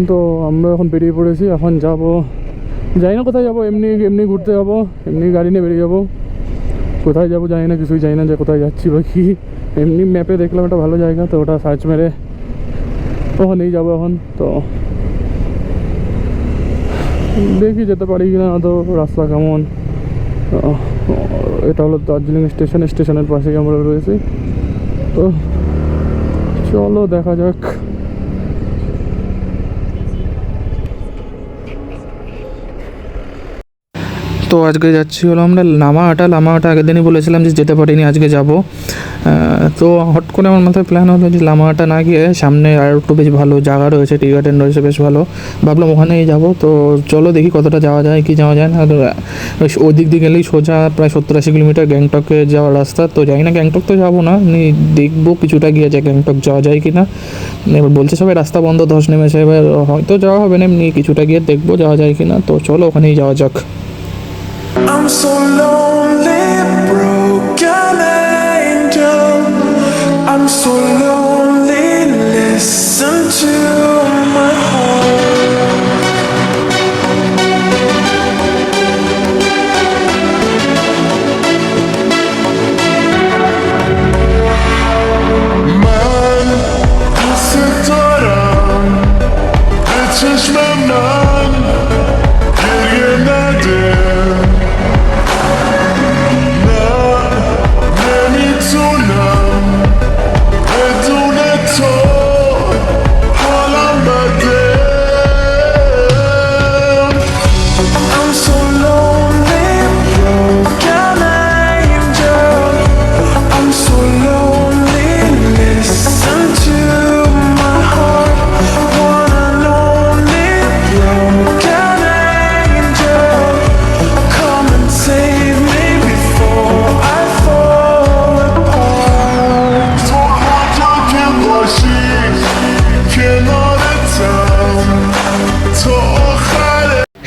তো আমরা এখন বেরিয়ে পড়েছি, এখন যাব, জানি না কোথায় যাবো, এমনি এমনি ঘুরতে যাবো, এমনি গাড়ি নিয়ে বেরিয়ে যাবো। কোথায় যাবো জানি না, কিছুই জানি না যে কোথায় যাচ্ছি বা কি। এমনি ম্যাপে দেখলাম একটা ভালো জায়গা, তো ওটা সার্চ মেরে ওখানেই যাবো এখন। তো দেখি যেতে পারি কি না, তো রাস্তা কেমন। এটা হলো দার্জিলিং স্টেশন, স্টেশনের পাশেই আমরা রয়েছি। তো চলো দেখা যাক। তো আজকে যাচ্ছি হলো আমরা লামাহাটা আগের দিনই বলেছিলাম যে যেতে পারিনি, আজকে যাব। তো হট করে আমার মাথায় প্ল্যান হলো যে লামাহাটা না গিয়ে সামনে আর একটু বেশ ভালো জায়গা রয়েছে, টি গার্ডেন রয়েছে বেশ ভালো, ভাবলাম ওখানেই যাব। তো চলো দেখি কতটা যাওয়া যায় কি যাওয়া যায় না। ওই দিক দিয়ে গেলেই সোজা প্রায় 70-80 কিলোমিটার গ্যাংটকে যাওয়ার রাস্তা। তো যাই না, গ্যাংটক তো যাবো না, দেখবো কিছুটা গিয়ে যে গ্যাংটক যাওয়া যায় কি না। এবার বলছে সবাই রাস্তা বন্ধ, ধস নেমেছে, এবার হয়তো যাওয়া হবে না, এমনি কিছুটা গিয়ে দেখবো যাওয়া যায় কি না। তো চলো ওখানেই যাওয়া যাক। I'm so lonely, broken angel. I'm so lonely, listen to my heart. Man, hısırtarım, geçişmemden geriye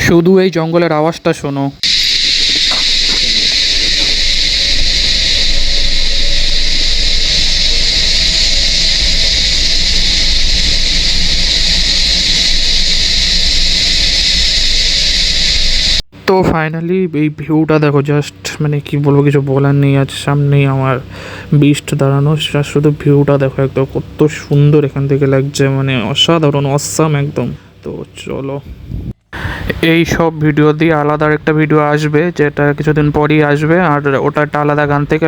শুধু এই জঙ্গলের আওয়াজটা শোনো। তো ফাইনালি এই ভিউটা দেখো, জাস্ট মানে কি বলবো, কিছু বলার নেই। আজ সামনেই আমার বিস্ট দাঁড়ানো, শুধু ভিউটা দেখো একদম কত সুন্দর এখান থেকে লাগছে, মানে অসাধারণ, অসাম একদম। তো চলো, এই সব ভিডিও দিয়ে আলাদা একটা ভিডিও আসবে, যেটা কিছুদিন পরই আসবে, আর ওটা একটা আলাদা গান থেকে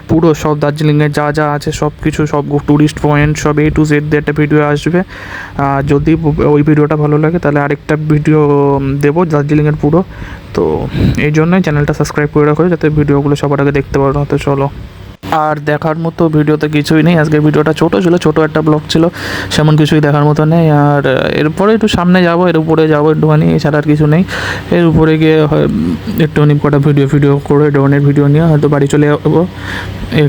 পুরো সব দার্জিলিংয়ে যা যা আছে সব কিছু, সব ট্যুরিস্ট পয়েন্ট সব A to Z দিয়ে একটা ভিডিও আসবে। যদি ওই ভিডিওটা ভালো লাগে তাহলে আরেকটা ভিডিও দেবো দার্জিলিংয়ের পুরো। তো এই জন্যই চ্যানেলটা সাবস্ক্রাইব করে রাখো, যাতে ভিডিওগুলো সবার আগে দেখতে পারো। তো চলো, আর দেখার মতো ভিডিওতে কিছুই নেই। আজকের ভিডিওটা ছোটো ছিল, ছোটো একটা ব্লগ ছিল, সেমন কিছুই দেখার মতো নেই। আর এরপরে একটু সামনে যাবো, এর উপরে যাবো একটুখানি, এছাড়া আর কিছু নেই। এর উপরে গিয়ে একটুখানি কটা ভিডিও করে ড্রোনের ভিডিও নিয়ে হয়তো বাড়ি চলে যাবো।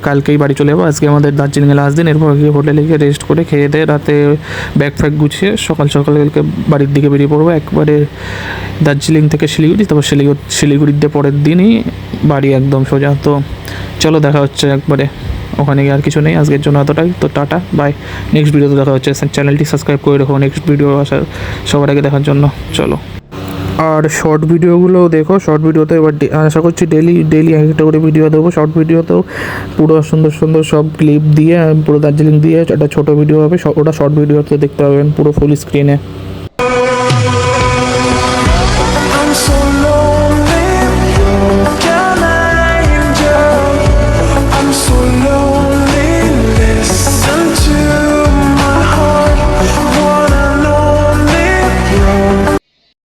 কালকেই বাড়ি চলে যাবো, আজকে আমাদের দার্জিলিংয়ে লাস্ট দিন। এরপর গিয়ে হোটেলে গিয়ে রেস্ট করে খেয়ে দিয়ে রাতে ব্যাগ ফ্যাগ গুছিয়ে সকাল কালকে বাড়ির দিকে বেরিয়ে পড়বো একবারে। দার্জিলিং থেকে শিলিগুড়ি, তারপর শিলিগুড়ির দিয়ে পরের দিনই বাড়ি একদম সোজা। তো চলো দেখা হচ্ছে একবারে ওখানে গিয়ে। আর কিছু নেই আজকের জন্য, এতটাই। তো টাটা, বাই, নেক্সট ভিডিওতে দেখা হচ্ছে। চ্যানেলটি সাবস্ক্রাইব করে রাখো নেক্সট ভিডিও আসার সবার আগে দেখার জন্য। চলো, আর শর্ট ভিডিওগুলো দেখো, শর্ট ভিডিওতে এবার আশা করছি ডেলি একটা করে ভিডিও দেবো। শর্ট ভিডিওতেও পুরো সুন্দর সব ক্লিপ দিয়ে পুরো দার্জিলিং দিয়ে একটা ছোটো ভিডিও হবে, ওটা শর্ট ভিডিওতে দেখতে পাবেন পুরো ফুল স্ক্রিনে।